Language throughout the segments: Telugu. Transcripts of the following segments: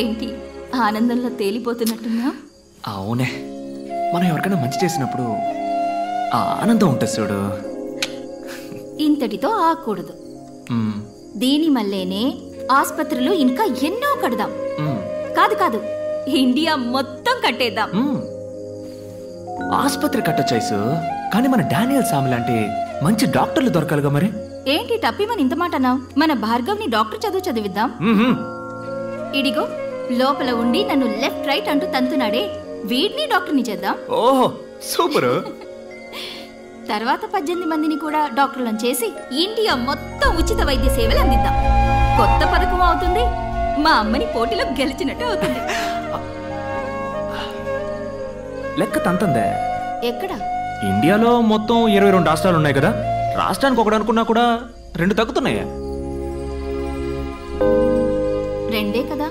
ఏంటి ఆనందంలో తేలిపోతున్నట్టున్నా? అవునే, మనం ఎవరికైనా మంచి చేసినప్పుడు ఆ ఆనందం ఉంటుంది చూడు. ఇంతటితో ఆకూడదు. దీని మల్లేనే ఆస్పత్రులు ఇంకా ఎన్నో కడదాం. కాదు కాదు, ఇండియా మొత్తం కట్టేద్దాం. ఆస్పత్రి కట్టొచ్చాయిసు, కానీ మన డానియల్ సామి లాంటి మంచి డాక్టర్లు దొరకాలిగా. మరి ఏంటి టప్పిమని ఇంత మాట అన్నావు? మన భార్గవ్ని డాక్టర్ చదువు చదివిద్దాం. ఇడిగో లోపల ఉండి నన్ను లెఫ్ట్ రైట్ అంటూ తంతున్నాడే, వీడిని డాక్టర్ని చేద్దాం. ఓహో సూపర్. తర్వాత 18 మందిని కూడా డాక్టర్లను చేసి ఇండియా మొత్తం ఉచిత వైద్య సేవలు అందిద్దాం. కొత్త పథకం అవుతుంది, మా అమ్మని పోటీలో గెలిచినట్టు అవుతుంది. లెక్క తంతందే. ఎక్కడ? ఇండియాలో మొత్తం 22 రాష్ట్రాలు ఉన్నాయి కదా, రాష్ట్రానికి ఒకటి అనుకున్నా కూడా 2 తగ్గుతున్నాయా? 2 కదా.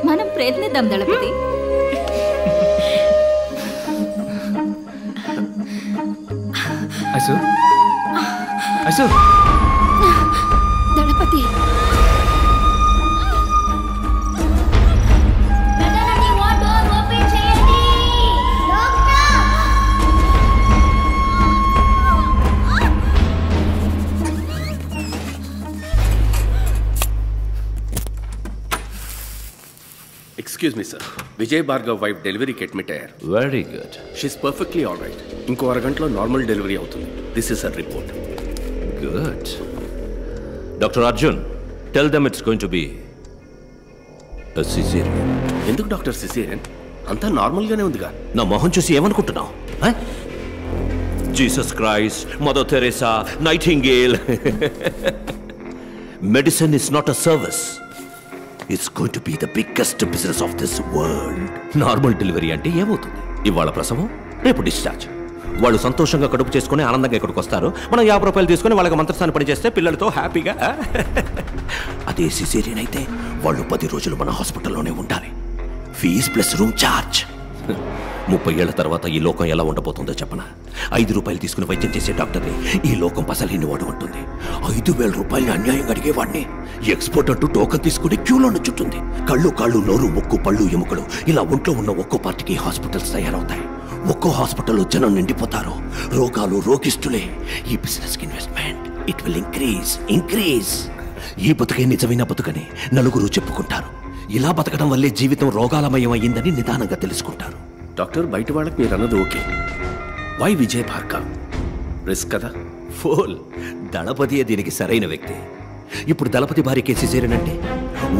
మనం ప్రయత్నిద్దాం దళపతి. ఐసు ఐసు దళపతి Excuse me, sir. Vijay Bhargav wife delivery ki admit ayyaru. Very good. She's perfectly all right. Inko araganట్లో normal delivery అవుతుంది. This is her report. Good. Dr. Arjun, tell them it's going to be a cesarean. ఎందుకు డాక్టర్ సిసేరియన్? అంతా నార్మల్ గానే ఉందిగా. నా మొహం చూసి ఏమనుకుంటున్నావు? Jesus Christ, mother Teresa, nightingale. Medicine is not a service. It's going to be the biggest business of this world. Normal delivery అంటే ఏమవుతుంది? ఇవాళ ప్రసవం, రేపు డిశ్చార్జ్. వాళ్ళు సంతోషంగా కడుపు చేసుకుని ఆనందంగా ఇక్కడికి వస్తారు. మనం 50 రూపాయలు తీసుకుని వాళ్ళకి మంత్రస్థానం పని చేస్తే పిల్లలతో హ్యాపీగా. అదే సిజేరియన్ అయితే వాళ్ళు 10 రోజులు మన హాస్పిటల్లోనే ఉండాలి. Fees plus room charge. 30 ఏళ్ల తర్వాత ఈ లోకం ఎలా ఉండబోతుందో చెప్పనా? 5 రూపాయలు తీసుకుని వైద్యం చేసే డాక్టర్ని ఈ లోకం పసలేని వాడు ఉంటుంది. 5,000 రూపాయలు అన్యాయంగా అడిగేవాడిని ఎక్స్పోర్ట్ అంటూ టోకన్ తీసుకుని క్యూలో నుంచుంటుంది. కళ్ళు కాళ్ళు నోరు ముక్కు పళ్ళు ఎముకలు ఇలా ఒంట్లో ఉన్న ఒక్కో పార్టీకి హాస్పిటల్స్ తయారవుతాయి. ఒక్కో హాస్పిటల్లో జనం నిండిపోతారు. రోగాలు రోగిస్తులే. ఈ business investment it will increase. ఈ బతుకే నిజమైన బతుకని నలుగురు చెప్పుకుంటారు. ఇలా బతకడం వల్లే జీవితం రోగాలమయం అయ్యిందని నిదానంగా తెలుసుకుంటారు. డాక్టర్, బయట వాళ్ళకి మీరు అన్నది okay. Why Vijay Bhargav? Risk కదా. ఫోల్. దళపతియే దీనికి సరైన వ్యక్తి. ఇప్పుడు దళపతి భార్యకే సిజేరియన్ అంటే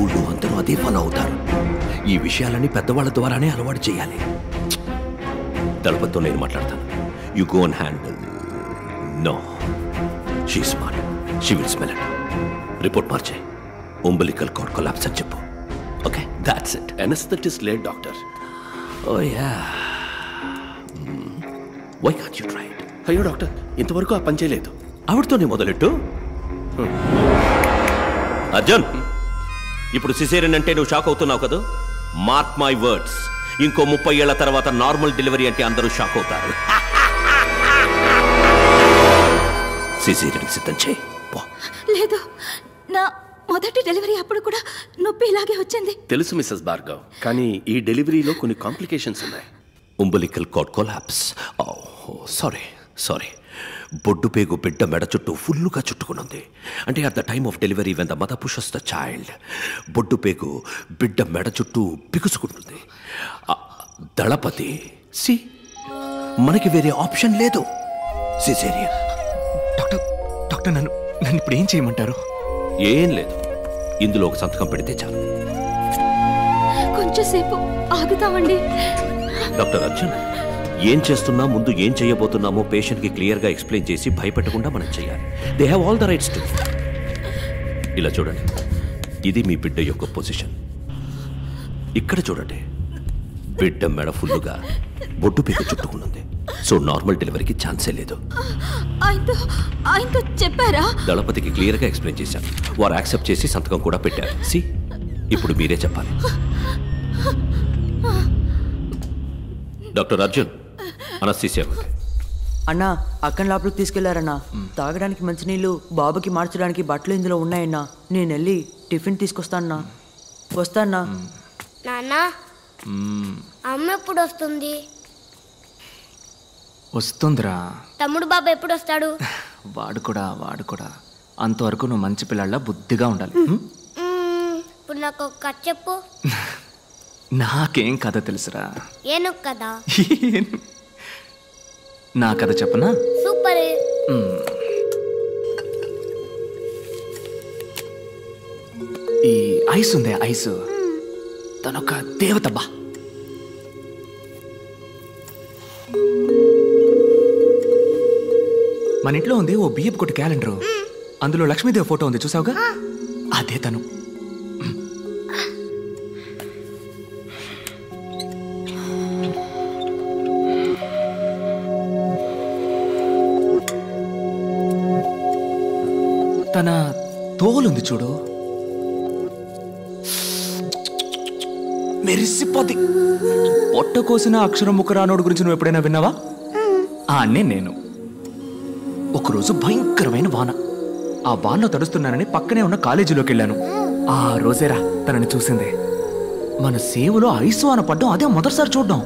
ఊళ్ళో అందరూ అదే ఫాలో అవుతారు. ఈ విషయాలన్నీ పెద్దవాళ్ళ ద్వారానే అలవాటు చేయాలి. దళపతితో నేను మాట్లాడతాను. You go and handle. No, she smart, she will smell it. Report మార్చే. umbilical cord collapse అని చెప్పు. Okay, that's it. Anaesthetist late doctor. Oh yeah. Why can't you try it? అయ్యో డాక్టర్, ఇంతవరకు ఆ పని చేయలేదు. ఆవిడతోనే మొదలెట్టు. అర్జున్, ఇప్పుడు సిజేరియన్ అంటే నువ్వు షాక్ అవుతున్నావు కదా? మార్క్ మై వర్డ్స్, ఇంకో 30 ఏళ్ల తర్వాత నార్మల్ డెలివరీ అంటే అందరూ షాక్ అవుతారు. సిజేరియన్ సిద్ధం చేయి. లేదు, నా మొదటి డెలివరీ అప్పుడు కూడా నొప్పి ఇలాగే వచ్చింది. తెలుసు మిస్సెస్ భార్గవ్, కానీ ఈ డెలివరీలో కొన్ని కాంప్లికేషన్స్ ఉన్నాయి. umbilical cord collapse. సారీ. బొడ్డు పేగు బిడ్డ మెడ చుట్టూ ఫుల్లుగా చుట్టుకునుంది. అంటే at the time of delivery when the mother pushes the child, బొడ్డు పేగు బిడ్డ మెడ చుట్టూ బిగుసుకుంటుంది. దళపతి సి, మనకి వేరే ఆప్షన్ లేదు. సిజేరియన్. డాక్టర్, నన్ను ఇప్పుడు ఏం చేయమంటారు? ఏం లేదు, ఇందులో ఒక సంతకం పెడితే చాలు. కొంచెంసేపు ఆగుతామండి. డాక్టర్ అర్జున్, ఏం చేస్తున్నా ముందు ఏం చేయబోతున్నామో పేషెంట్కి క్లియర్గా ఎక్స్ప్లెయిన్ చేసి భయపెట్టకుండా మనం చేయాలి. They have all the rights to. ఇలా చూడండి, ఇది మీ బిడ్డ యొక్క పొజిషన్. ఇక్కడ చూడండి, బిడ్డ మెడ ఫుల్లుగా బొడ్డు పీక చుట్టుకున్నది. సో నార్మల్ డెలివరీకి ఛాన్సే లేదు. ఆయనతో చెప్పారా? దళపతికి క్లియర్గా ఎక్స్ప్లెయిన్ చేశాను. వారు యాక్సెప్ట్ చేసి సంతకం కూడా పెట్టారు. సి, ఇప్పుడు మీరే చెప్పాలి. Doctor Arjun, anaesthesia. అన్నా, అక్కని లోపలికి తీసుకెళ్లారన్నా. తాగడానికి మంచినీళ్ళు, బాబుకి మార్చడానికి బట్టలు ఇందులో ఉన్నాయన్నా. నేను వెళ్ళి టిఫిన్ తీసుకొస్తానన్నా. వస్తానా. నాన్న అమ్మ ఎప్పుడు వస్తుంది? వస్తుందిరా. తమ్ముడు బాబా ఎప్పుడు వస్తాడు? వాడు కూడా అంతవరకు నువ్వు మంచి పిల్లల్లా బుద్ధిగా ఉండాలి. ఇప్పుడు నాకు ఒక కథ చెప్పు. నాకేం కథ తెలుసురా. ఏనుగు కదా. నా కథ చెప్పనా? సూపర్. ఈ ఐస్ ఉందే, ఐస్ తనొక దేవతబ్బా. మన ఇంట్లో ఉంది ఓ బియ్యపు కొట్టు క్యాలెండరు. అందులో లక్ష్మీదేవి ఫోటో ఉంది, చూసావుగా? అదే తను. తన తోలుంది చూడు, మెరిసిపోద్ది. పొట్ట కోసిన అక్షరం ముఖరానోడు గురించి నువ్వు ఎప్పుడైనా విన్నావా? నేను ఒకరోజు భయంకరమైన వాన. ఆ వానలో తడుస్తున్నానని పక్కనే ఉన్న కాలేజీలోకి వెళ్ళాను. ఆ రోజేరా తనని చూసింది. మన సేవలో ఐసు వాన పడ్డం అదే మొదటిసారి చూడ్డం.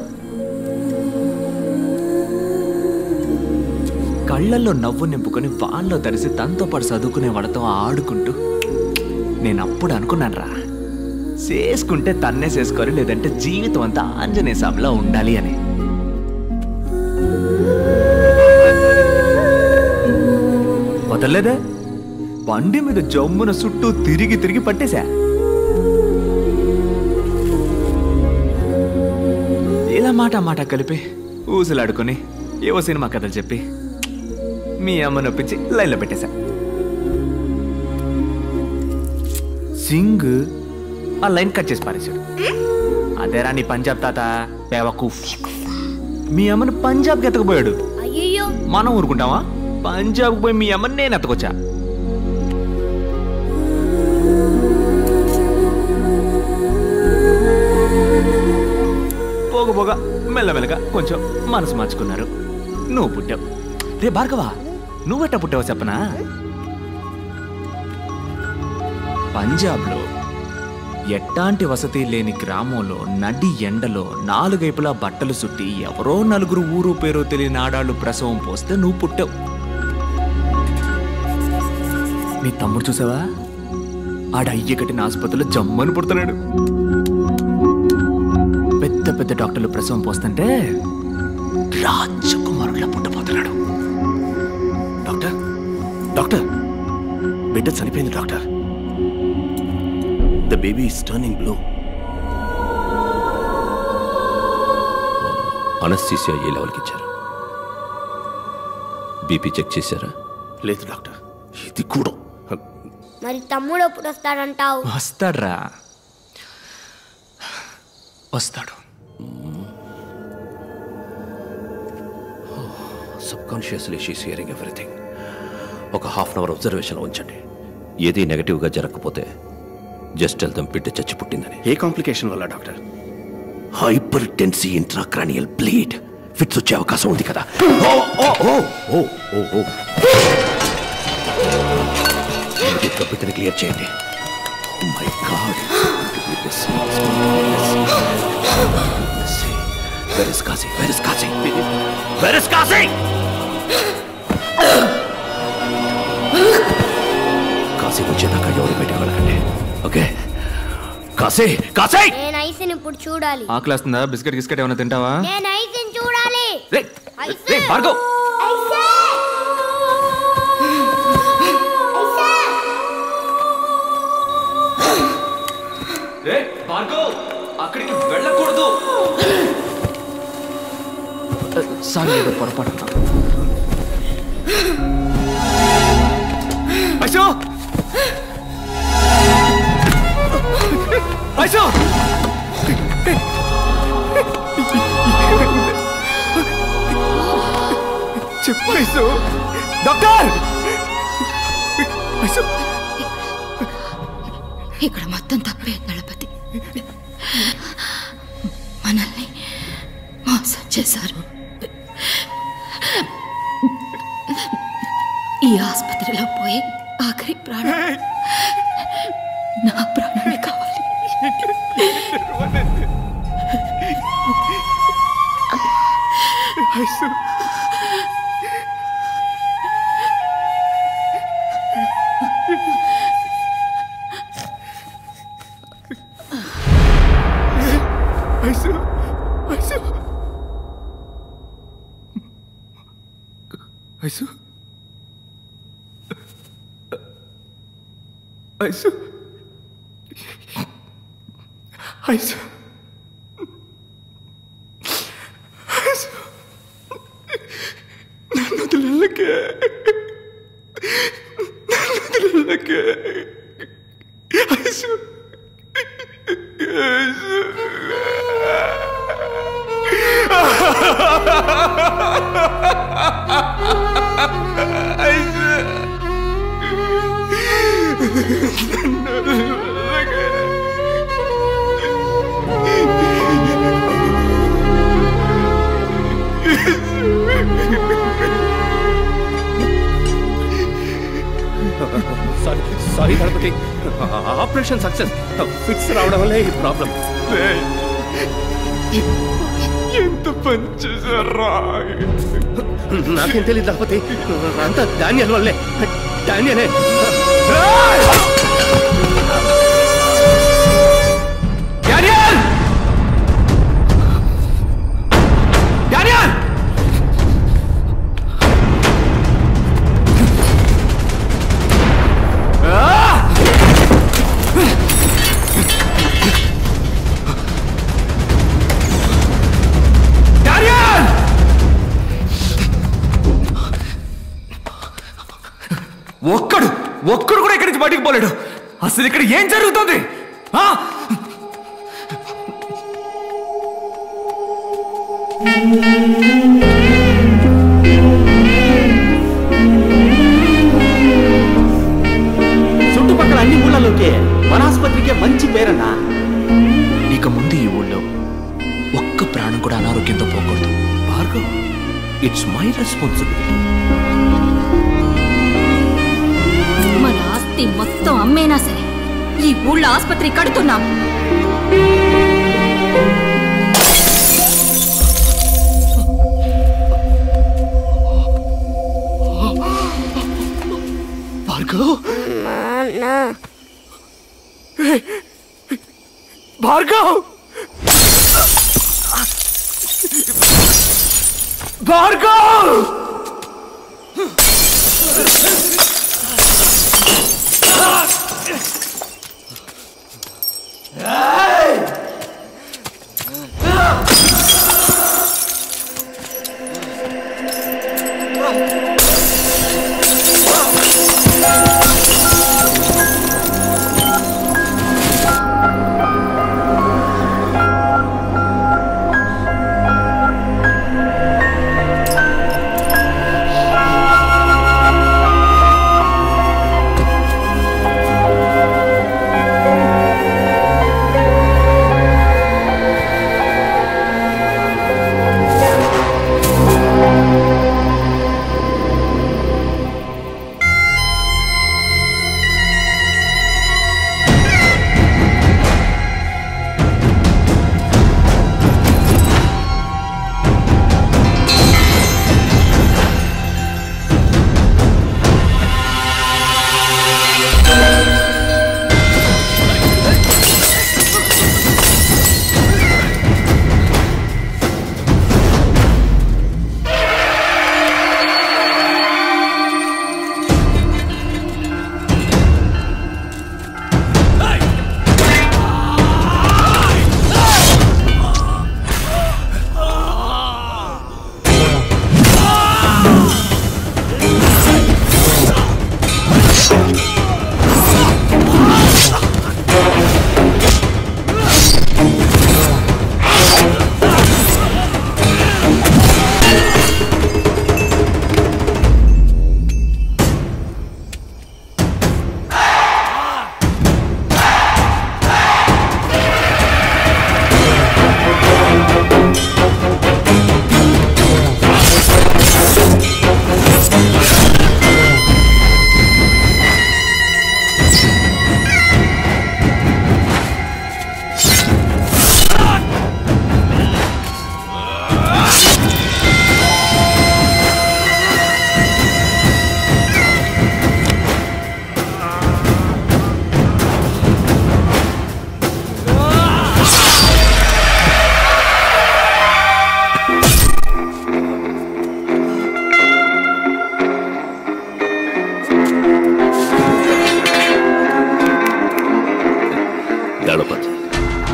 కళ్ళల్లో నవ్వు నింపుకొని వానలో తడిసి తనతో పాటు చదువుకునే వాళ్ళతో ఆడుకుంటూ నేను అప్పుడు అనుకున్నాను రా, చేసుకుంటే తన్నే చేసుకోవాలి, లేదంటే జీవితం అంతా ఆంజనేయ స్వామిలా ఉండాలి అని. వదలలేదే, బండి మీద జమ్మున చుట్టూ తిరిగి పట్టేశా. ఇలా మాట కలిపి ఊసులాడుకొని ఏవో సినిమా కథలు చెప్పి మీ అమ్మ నొప్పించి లైన్లో పెట్టేశా. సింగ్ ఆ లైన్ కట్ చేసి పారేశాడు. అదేరా నీ పంజాబ్ తాత బేవకూఫ్. మీ అమ్మను పంజాబ్కి ఎత్తకపోయాడు. మనం ఊరుకుంటావా? పంజాబ్కి పోయి మీ అమ్మని నేను ఎత్తకొచ్చా. పోగ మెల్లమెల్లగా కొంచెం మనసు మార్చుకున్నారు. నువ్వు పుట్టావు. రే భార్గవా, నువ్వెట్టా పుట్టావు చెప్పనా? పంజాబ్లో ఎట్టాంటి వసతి లేని గ్రామంలో నడి ఎండలో 4 వైపులా బట్టలు చుట్టి ఎవరో 4 ఊరు పేరో తెలియని ఆడాళ్ళు ప్రసవం పోస్తే నువ్వు పుట్టావు. నీ తమ్ముడు చూసావా? ఆడ అయ్య కట్టిన ఆసుపత్రిలో జమ్మని పుడుతున్నాడు. పెద్ద డాక్టర్లు ప్రసవం పోస్తుంటే రాజకుమారులా పుట్టబోతున్నాడు. డాక్టర్, బిడ్డ చనిపోయింది doctor. The baby is turning blue. Anaesthesia ఏ లెవెల్కి ఇచ్చారు? బీపీ చెక్ చేశారా? లేదు డాక్టర్. ఇది కూడా. మరి తమ్ముడు ఎప్పుడు వస్తాడంటావు? వస్తాడు. Subconsciously she's hearing everything. ఒక హాఫ్ అన్ అవర్ అబ్జర్వేషన్లో ఉంచండి. ఏది నెగటివ్గా జరగకపోతే జస్ట్ టెల్ దెమ్ బిడ్డ చచ్చి పుట్టిందని. ఏ కాంప్లికేషన్ వల్ల doctor? Hypertensive intracranial bleed. Fits వచ్చే అవకాశం ఉంది కదా. బిడ్డని క్లియర్ చేయండి. Oh my God. Where is Kazi? Where is Kazi? Where is Kazi? Kashi వచ్చేదాకా ఎవరు బయటకు వెళ్ళకండి. ఓకే? కాశీ నేను ఐస్ని ఇప్పుడు చూడాలి. ఆకలేస్తుందా? బిస్కెట్ గిస్కెట్ ఏమైనా తింటావా? నేను ఐస్ని చూడాలి. భార్గవ్, భార్గవ్ అక్కడికి వెళ్ళకూడదు. సారీ, ఏదో పొరపాటు. ఐసో చెప్పు. ఐసో డాక్టర్, ఇక్కడ మొత్తం తప్పే దళపతి. మనల్ని మోసం చేశారు. ఈ ఆసుపత్రిలో పోయి ఆఖరి ప్రాణం, నా ప్రాణమే కావాలి. Sorry Ganapathi, operation success. Fits రావడం వల్లే ఈ ప్రాబ్లం. ఎంత పని చేశారా? నాకేం తెలియదు గణపతి, అంతా డానియల్ వల్లే. డానియలే. ఒక్కడు కూడా ఇక్కడి నుంచి బయటికి పోలేడు. అసలు ఇక్కడ ఏం జరుగుతుంది? చుట్టుపక్కల అన్ని ఊళ్ళలోకే మన ఆసుపత్రికే మంచి పేరన్నా. ఇక ముందు ఈ ఊళ్ళో ఒక్క ప్రాణం కూడా అనారోగ్యంతో పోకూడదు. Bhargav, it's my responsibility. మన ఆస్తి మొత్తం అమ్మేనా సరే ఈ ఊళ్ళో ఆసుపత్రి కడుతున్నాం. భార్గవ్, భార్గవ్, భార్గవ్!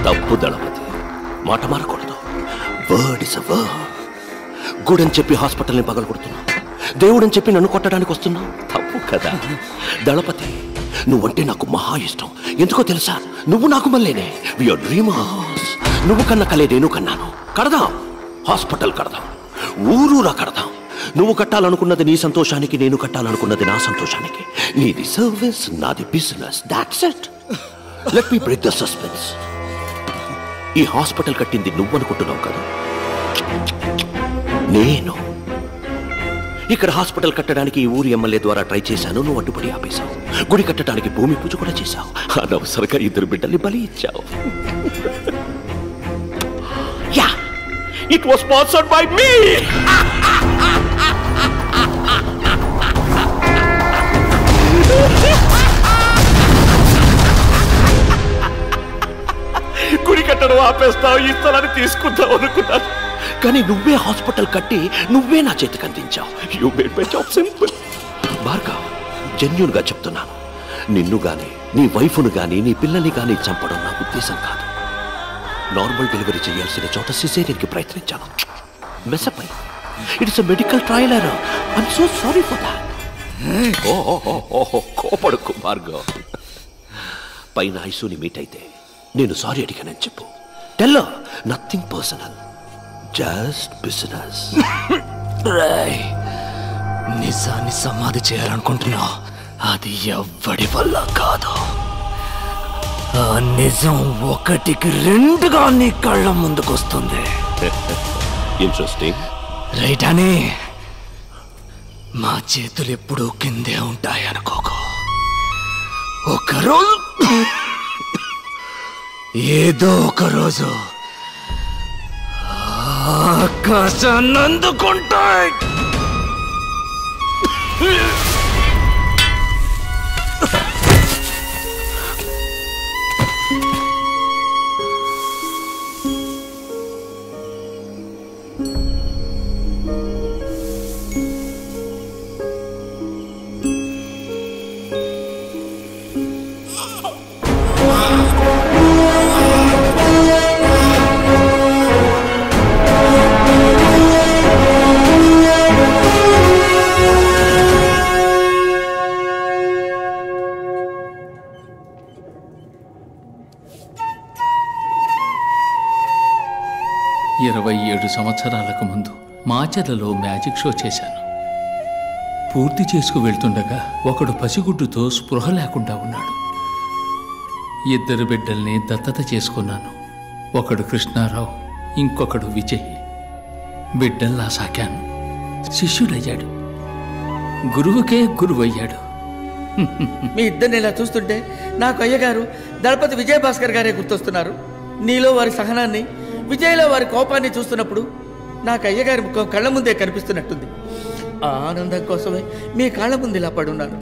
తప్పు దళపతి, మాట మారకూడదు. Word is a word. గుడని చెప్పి హాస్పిటల్ని పగలగొడుతున్నావు, దేవుడని చెప్పి నన్ను కొట్టడానికి వస్తున్నావు. తప్పు కదా దళపతి. నువ్వంటే నాకు మహా ఇష్టం. ఎందుకో తెలుసా? నువ్వు నాకు మళ్ళీనే. Your dreamers. నువ్వు కన్న కలే నేను కన్నాను. కడదాం, హాస్పిటల్ కడదాం, ఊరూరా కడదాం. నువ్వు కట్టాలనుకున్నది నీ సంతోషానికి, నేను కట్టాలనుకున్నది నా సంతోషానికి. నీది సర్వీస్, నాది business. That's it. Let me break the suspense. ఈ హాస్పిటల్ కట్టింది నువ్వు అనుకుంటున్నావు కదా, నేను. ఇక్కడ హాస్పిటల్ కట్టడానికి ఈ ఊరి ఎమ్మెల్యే ద్వారా ట్రై చేశాను, నువ్వు అడ్డుపడి ఆపేశావు. గుడి కట్టడానికి భూమి పూజ కూడా చేశావు. అనవసరంగా 2 బిడ్డల్ని బలి ఇచ్చావు. Yeah, it was sponsored by me. గుడి కట్టడం ఆపేస్తావు, ఈ స్థలాన్ని తీసుకుంటావు అనుకున్నాను. కానీ నువ్వే హాస్పిటల్ కట్టి నువ్వే నా చేతికి అందించావు. You made my job simple. Bhargav, genuine గా చెప్తున్నాను, నిన్ను గాని, నీ వైఫ్ను గాని, నీ పిల్లల్ని గాని చంపడం నా ఉద్దేశం కాదు. నార్మల్ డెలివరీ చేయాల్సిన చోట సిజేరియన్కి ప్రయత్నించాను. మెసప్ అయ్యి. It's a medical trial error. I'm so sorry for that. ఓహో, కోపడుకు భార్గవ్. పైన ఐసూని మీట్ అయితే నేను సారీ అడిగానని చెప్పు. Tell her nothing personal, just business. నిజాన్ని సమాధి చేయాలనుకుంటున్నావు, అది ఎవ్వడి వల్ల కాదు. ఆ నిజం 1కి 2గా నీ కళ్ళ ముందుకొస్తుంది. ఇంట్రెస్టింగ్ రైట్ అని మా చేతులు ఎప్పుడూ కిందే ఉంటాయి అనుకోకు. ఒకరోజు ఏదో ఒకరోజు ఆకాశాన్ని అందుకుంటాయి. సంవత్సరాలకు ముందు మాచర్లలో మ్యాజిక్ షో చేశాను. పూర్తి చేసుకు వెళ్తుండగా ఒకడు పసిగుడ్డుతో స్పృహ లేకుండా ఉన్నాడు. 2 బిడ్డల్ని దత్తత చేసుకున్నాను. ఒకడు కృష్ణారావు, ఇంకొకడు విజయ్. బిడ్డల్లా సాకాను. శిష్యుడయ్యాడు, గురువుకే గురువయ్యాడు. మీ ఇద్దరిని ఇలా చూస్తుంటే నాకు అయ్యగారు దళపతి విజయభాస్కర్ గారే గుర్తొస్తున్నారు. నీలో వారి సహనాన్ని, విజయ్లో వారి కోపాన్ని చూస్తున్నప్పుడు నాకు అయ్యగారి ముఖం కళ్ళ ముందే కనిపిస్తున్నట్టుంది. ఆ ఆనందం కోసమే మీ కాళ్ళ ముందు ఇలా పడున్నాను.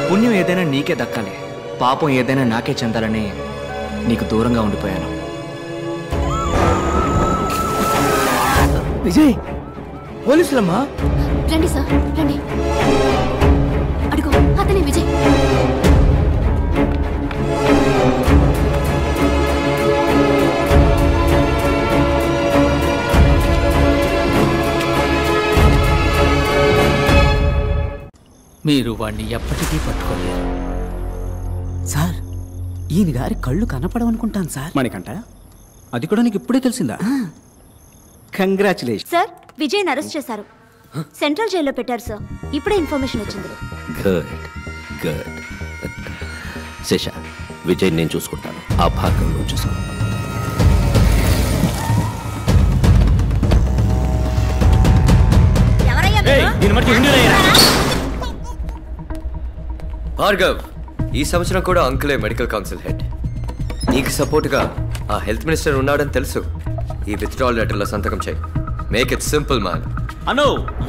పుణ్యం ఏదైనా నీకే దక్కాలి, పాపం ఏదైనా నాకే చెందాలని నీకు దూరంగా ఉండిపోయాను. విజయ్, పోలీసులమ్మా. రండి సార్, రండి. అడుగు, అతనే విజయ్. మీరు వాణ్ణి ఎప్పటికీ పట్టుకోలేరు. సార్, ఈయన గారి కళ్ళు కనపడవనుకుంటాను సార్. మనకంట అది కూడా నీకు ఇప్పుడే తెలిసిందా? Congratulation sir. విజయ్ని అరెస్ట్ చేశారు, సెంట్రల్ జైల్లో పెట్టారు సార్. ఇప్పుడే ఇన్ఫర్మేషన్ వచ్చింది. Good good. శేష, విజయ్ నేను చూసుకుంటాను, ఆ భాగం నువ్వు చూసుకో. భార్గవ్, ఈ సంవత్సరం కూడా అంకులే మెడికల్ కౌన్సిల్ హెడ్. నీకు సపోర్ట్గా ఆ హెల్త్ మినిస్టర్ ఉన్నాడని తెలుసు. ఈ విత్డ్రాల్ లెటర్లో సంతకం చేయి. Make it simple man. అను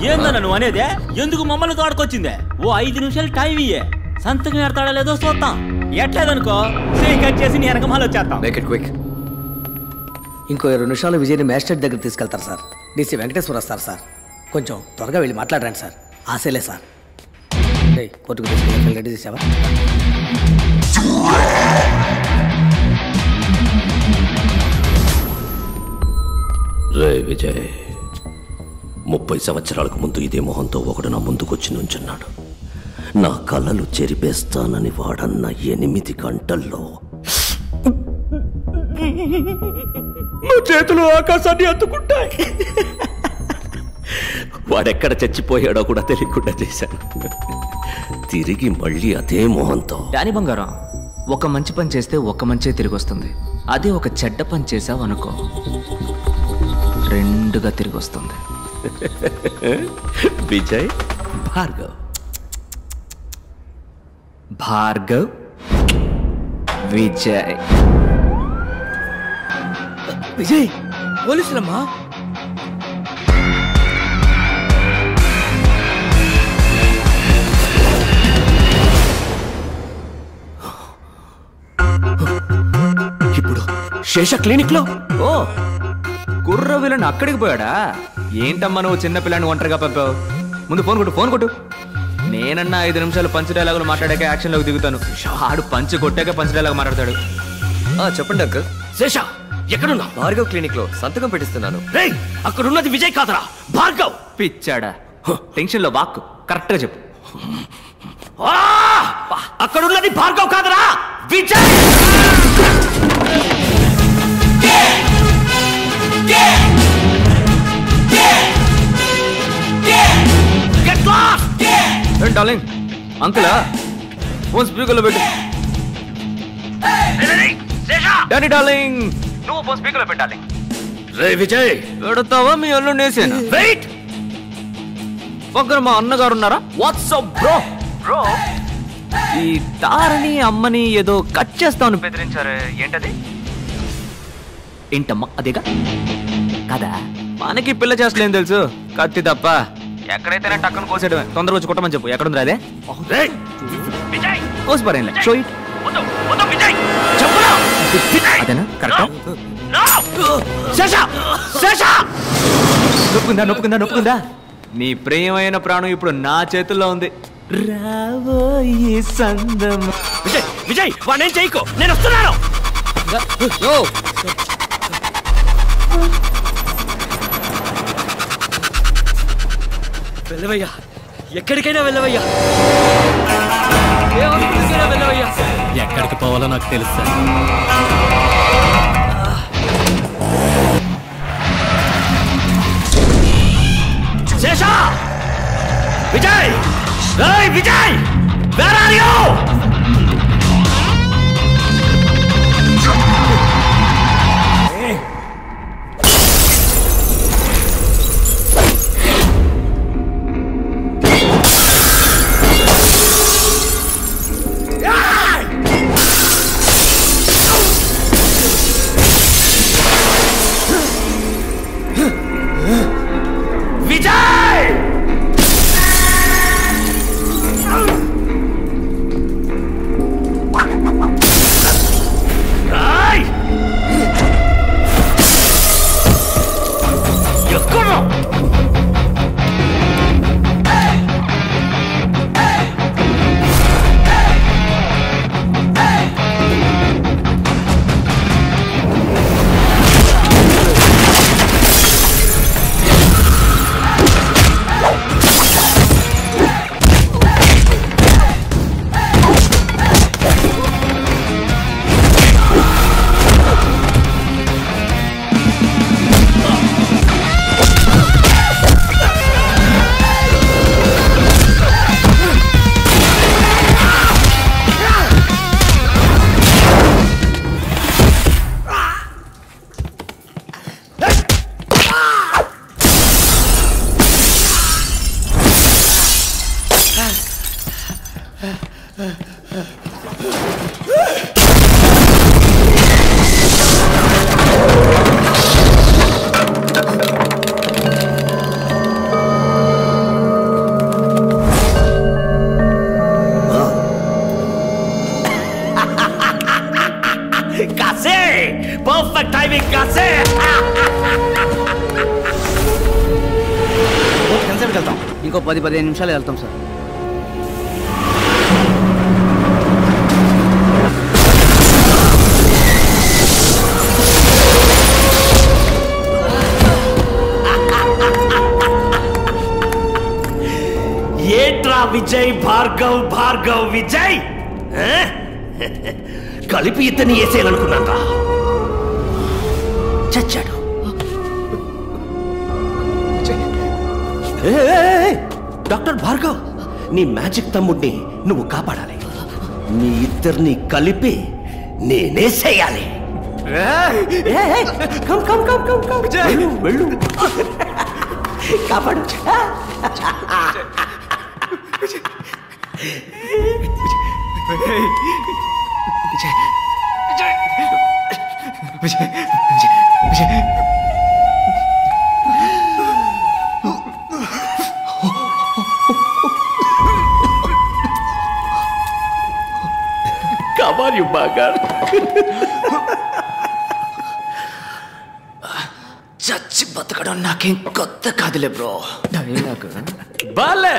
ఏందన్న నువ్వు అనేదే? ఎందుకు మమ్మల్ని తోడుకొచ్చిందే? ఓ 5 నిమిషాలు టైం ఇయ్యే, సంతకం ఎడతాడా లేదో చూద్దాం. ఎట్లేదనుకో కట్ చేసి నీ వెనకమాల వచ్చేస్తాం. ఇంకో 20 నిమిషాలు విజయ్ని మ్యాజిస్ట్రేట్ దగ్గర తీసుకెళ్తారు సార్. డీసీ వెంకటేశ్వర వస్తారు సార్. కొంచెం త్వరగా వెళ్ళి మాట్లాడరండి సార్. ఆశలే సార్. కోర్టుకు తీసుకెళ్ళి రెడీ చేసావా? రే విజయ్, 30 సంవత్సరాలకు ముందు ఇదే మొహంతో ఒకడు నా ముందుకొచ్చి నుంచున్నాడు. నా కళ్ళలు చెరిపేస్తానని వాడన్న 8 గంటల్లో నా చేతులు ఆకాశాన్ని అందుకుంటాయి. వాడెక్కడ చచ్చిపోయాడో కూడా తెలియకుండా చేశాను. తిరిగి మళ్ళీ అదే మొహంతో. డానీ బంగారం, ఒక మంచి పని చేస్తే ఒక మంచే తిరిగి వస్తుంది. అదే ఒక చెడ్డ పని చేసావు అనుకో, 2గా తిరిగి వస్తుంది. విజయ్ భార్గవ్. భార్గవ్ విజయ్. విజయ్ పోలీసులమ్మా. ఇప్పుడు శేష క్లినిక్ లో. ఓ, కుర్ర వీళ్ళని అక్కడికి పోయాడా? ఏంటమ్మా నువ్వు చిన్న పిల్లని ఒంటరిగా పంపావు? ముందు ఫోన్ కొట్టు. నేనన్నా 5 నిమిషాలు పంచ్ డైలాగులు మాట్లాడాక యాక్షన్లోకి దిగుతాను. ఆడు పంచి కొట్టాక పంచ్ డైలాగ్ మాట్లాడతాడు. చెప్పండి అంకుల్. శేష ఎక్కడున్నా? భార్గవ్ క్లినిక్ లో సంతకం పెట్టిస్తున్నాను. అక్కడున్నది విజయ్ కాదరా, భార్గవ్. పిచ్చాడా? టెన్షన్ లో వాక్ కరెక్ట్ గా చెప్పు. అక్కడున్నది భార్గవ్ కాదరా, విజయ్. డార్లింగ్, అంకులా ఫోన్ స్పీకర్ లో పెట్టు. డానీ డార్లింగ్, నువ్వు ఫోన్ స్పీకర్ లో పెట్టాలి. రే విజయ్, పెడతావా మీ అల్లు నేసేనా? వెయిట్, పక్కన మా అన్నగారు ఉన్నారా? WhatsApp bro. ఈ తారని అమ్మని ఏదో కట్ చేస్తామని బెదిరించారు. ఏంటది? ఏంటమ్మా అదేగా కదా? మనకి పిల్ల చేస్తలేం తెలుసు, కత్తి తప్ప. ఎక్కడైతేనే టక్కన కోసేయడమే. తొందరగా వచ్చి కొట్టమని చెప్పు. ఎక్కడుంది అదే? కోసి పరేం షో ఇట్. అదేనా కరెక్ట్? నొప్పుకుందా? నీ ప్రియమైన ప్రాణం ఇప్పుడు నా చేతుల్లో ఉంది. రాబోయే సందం. విజయ్ వాణ్ణేం చేయకు, నేను వస్తున్నాను. వెళ్ళవయ్యా, ఎక్కడికైనా వెళ్ళవయ్యా, వెళ్ళవయ్యా. ఎక్కడికి పోవాలో నాకు తెలుసు. శేష, Vijay, Vijay, where are you? ఇంకో 10-15 నిమిషాలు వెళ్తాం సార్. ఏట్రా విజయ్ భార్గవ్ భార్గవ్ విజయ్ కలిపి ఇతన్ని వేసేయాలనుకున్నాను. చచ్చాడు. డాక్టర్ భార్గవ్, నీ మ్యాజిక్ తమ్ముడిని నువ్వు కాపాడాలి. నీ ఇద్దరిని కలిపి నేనేసేయాలి. వెళ్ళు కాపాడు. Come on, you bugger. చచ్చి బతకడం నాకేం కొత్త కాదులే బ్రో. బాలే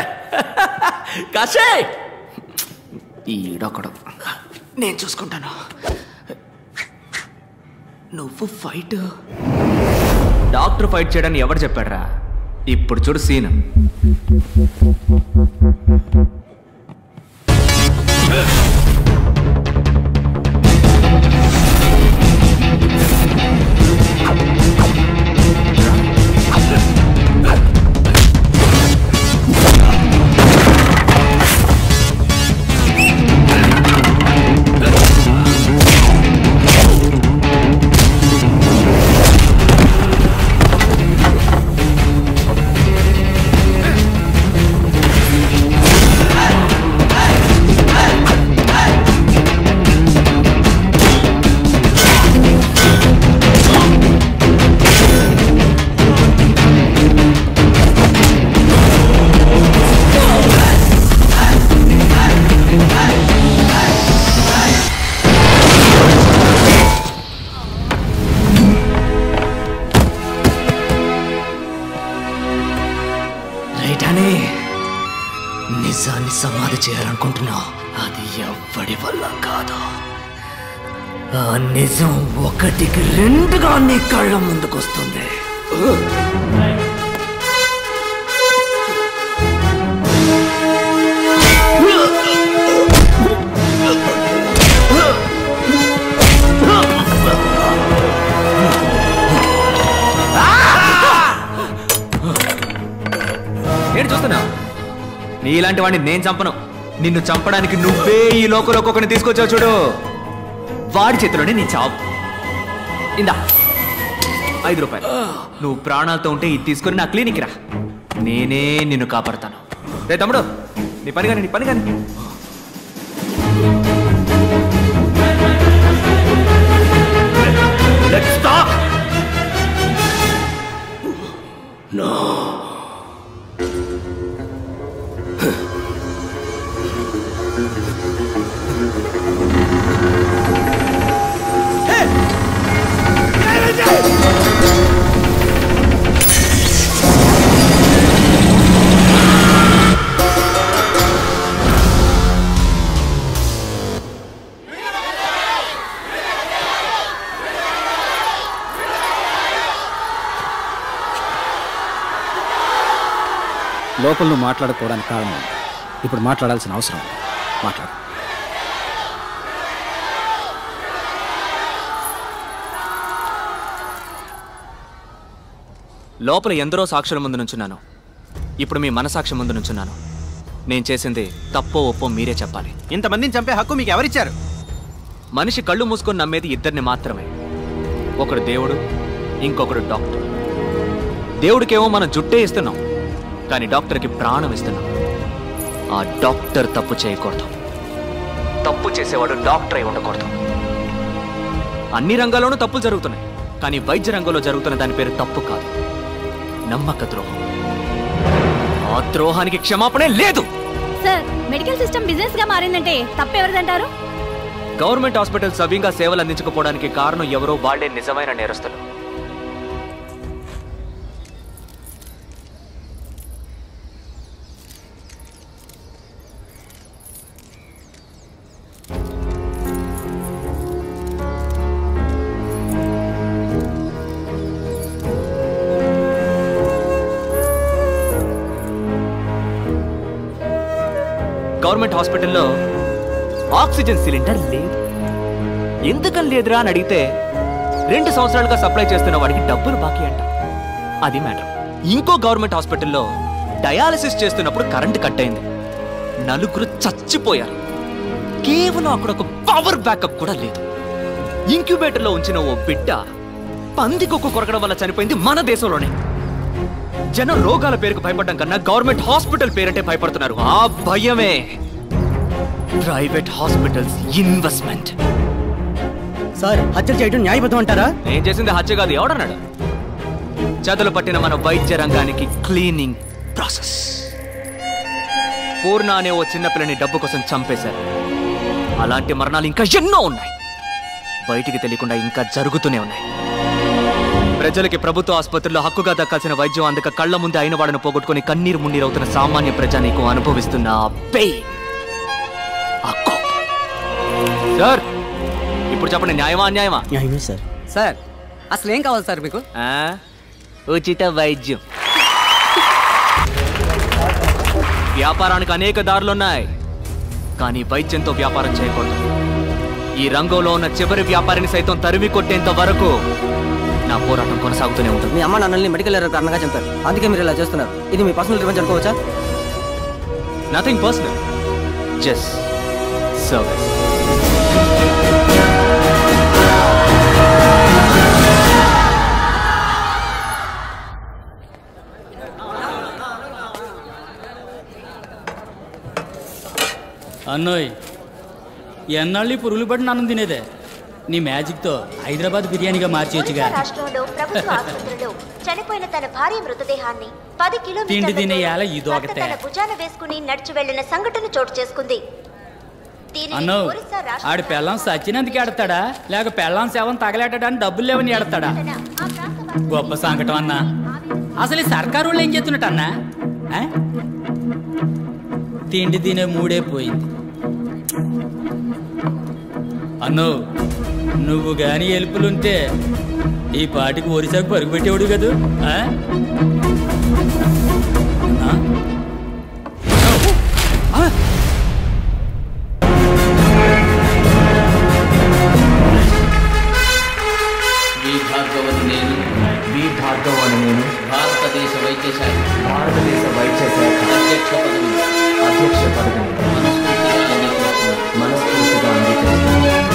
కాశే ఈడొకడు. నేను చూసుకుంటాను. నువ్వు ఫైట్ డాక్టర్ ఫైట్ చేయడానికి ఎవరు చెప్పాడ్రా? ఇప్పుడు చూడు సీన్. నిజాన్ని సమాధి చేయాలనుకుంటున్నావు, అది ఎవ్వడి వల్ల కాదు. ఆ నిజం 1కి 2గా నీ కళ్ళ ముందుకొస్తుంది. నేను చూస్తున్నా, నీలాంటి వాడిని నేను చంపను. నిన్ను చంపడానికి నువ్వే ఈ లోకంలోకి ఒకరిని తీసుకొచ్చావు చూడు, వాడి చేతిలోనే నీ చావు. ఇందా 5 రూపాయలు. నువ్వు ప్రాణాలతో ఉంటే ఇది తీసుకొని నా క్లినిక్ రా, నేనే నిన్ను కాపాడతాను. రే తమ్ముడు, నీ పని కానీ, నీ పని కానీ. Let's stop. No. లోపల నువ్వు మాట్లాడుకోవడానికి కారణం ఉంది. ఇప్పుడు మాట్లాడాల్సిన అవసరం ఉంది. మాట్లాడు. లోపల ఎందరో సాక్షుల ముందు నుంచున్నాను, ఇప్పుడు మీ మనసాక్షి ముందు నుంచున్నాను. నేను చేసింది తప్పో ఒప్పో మీరే చెప్పాలి. ఇంతమందిని చంపే హక్కు మీకు ఎవరిచ్చారు? మనిషి కళ్ళు మూసుకొని నమ్మేది ఇద్దరిని మాత్రమే. ఒకడు దేవుడు, ఇంకొకడు డాక్టర్. దేవుడికేమో మనం జుట్టే ఇస్తున్నాం, కానీ డాక్టర్కి ప్రాణం ఇస్తున్నాం. ఆ డాక్టర్ తప్పు చేయకూడదు, తప్పు చేసేవాడు డాక్టర్ అయి ఉండకూడదు. అన్ని రంగాల్లోనూ తప్పులు జరుగుతున్నాయి, కానీ వైద్య రంగంలో జరుగుతున్న దాని పేరు తప్పు కాదు, నమ్మక ద్రోహం. ఆ ద్రోహానికి క్షమాపణే లేదు. సార్, మెడికల్ సిస్టమ్ బిజినెస్ గా మారిందంటే తప్పెవరిదంటారు? గవర్నమెంట్ హాస్పిటల్ సవ్యంగా సేవలు అందించకపోవడానికి కారణం ఎవరో వాళ్లే నిజమైన నేరస్తులు. గవర్నమెంట్ హాస్పిటల్లో ఆక్సిజన్ సిలిండర్ లేదు. ఎందుకని లేదురా అని అడిగితే 2 సంవత్సరాలుగా సప్లై చేస్తున్న వాడికి డబ్బులు బాకీ అంట. అది మ్యాటర్. ఇంకో గవర్నమెంట్ హాస్పిటల్లో డయాలసిస్ చేస్తున్నప్పుడు కరెంట్ కట్ అయింది. 4 చచ్చిపోయారు. కేవలం అక్కడ ఒక పవర్ బ్యాకప్ కూడా లేదు. ఇంక్యుబేటర్లో ఉంచిన ఓ బిడ్డ పందికొక్కు కొరకడం వల్ల చనిపోయింది మన దేశంలోనే. జనం రోగాల పేరుకు భయపడడం కన్నా గవర్నమెంట్ హాస్పిటల్ పేరంటే భయపడుతున్నారు. ఆ భయమే ప్రైవేట్ హాస్పిటల్స్ ఇన్వెస్ట్మెంట్. సార్, హత్య చేయడం న్యాయబద్ధం అంటారా? ఏం చేసింది హత్య కాదు. ఎవడన్నాడు? చదులు పట్టిన మన వైద్య రంగానికి క్లీనింగ్ ప్రాసెస్. పూర్ణ అనే ఓ చిన్నపిల్లని డబ్బు కోసం చంపేశారు. అలాంటి మరణాలు ఇంకా ఎన్నో ఉన్నాయి. బయటికి తెలియకుండా ఇంకా జరుగుతూనే ఉన్నాయి. ప్రజలకి ప్రభుత్వ ఆసుపత్రుల్లో హక్కుగా దక్కాల్సిన వైద్యం అందక కళ్ల ముందే అయిన వాడిని పోగొట్టుకుని కన్నీరు మున్నీరవుతున్న సామాన్య ప్రజానీకు అనుభవిస్తున్న పెయిన్. సార్, ఇప్పుడు చెప్పండి, న్యాయమా అన్యాయమా? న్యాయమే సార్. సార్, అసలు ఏం కావాలి సార్ మీకు? ఉచిత వైద్యం. వ్యాపారానికి అనేక దారులున్నాయి, కానీ వైద్యంతో వ్యాపారం చేయకూడదు. ఈ రంగంలో ఉన్న చివరి వ్యాపారిని సైతం తరిమి కొట్టేంత వరకు నా పోరాటం కొనసాగుతూనే ఉంటుంది. మీ అమ్మ నాన్నల్ని మెడికల్ ఎర్రర్ కారణంగా చంపారు, అందుకే మీరు ఇలా చేస్తున్నారు. ఇది మీ పర్సనల్ రివెంజ్ అనుకోవచ్చా? Nothing personal, just service. అన్నోయ్, ఎన్నాళ్ళు పురుగులు పడిన అన్నం తినేదే? నీ మ్యాజిక్తో హైదరాబాద్ బిర్యానీగా మార్చేయచ్చుగా. రాష్ట్రంలో ప్రభుత్వ ఆసుపత్రిలో చనిపోయిన తన భార్య మృతదేహాన్ని 10 తిండి తినే యాల కిలోమీటర్ల ఇదొకటే. తన భుజాన వేసుకుని నడిచి వెళ్లిన సంఘటన చోటు చేసుకుంది. అన్నో, ఆడి పెళ్ళం సచ్చినందుకు ఎడతాడా లేక పెళ్ళం సేవం తగలేటడానికి డబ్బులు లేవని ఎడతాడా? గొప్ప సంకటం అన్నా. అసలు ఈ సర్కారు వాళ్ళు ఏం చేస్తున్నట్టు అన్నా? తిండి తినే మూడే పోయింది. అన్నో, నువ్వు గాని ఎలుపులుంటే ఈ పాటికి ఒరిసాకు పరుగు పెట్టేవాడు కదూ. భారతదేశ వైద్య శాఖ అధ్యక్ష పదవిని మనస్ఫూర్తిగా అంగీకరిస్తున్నాను.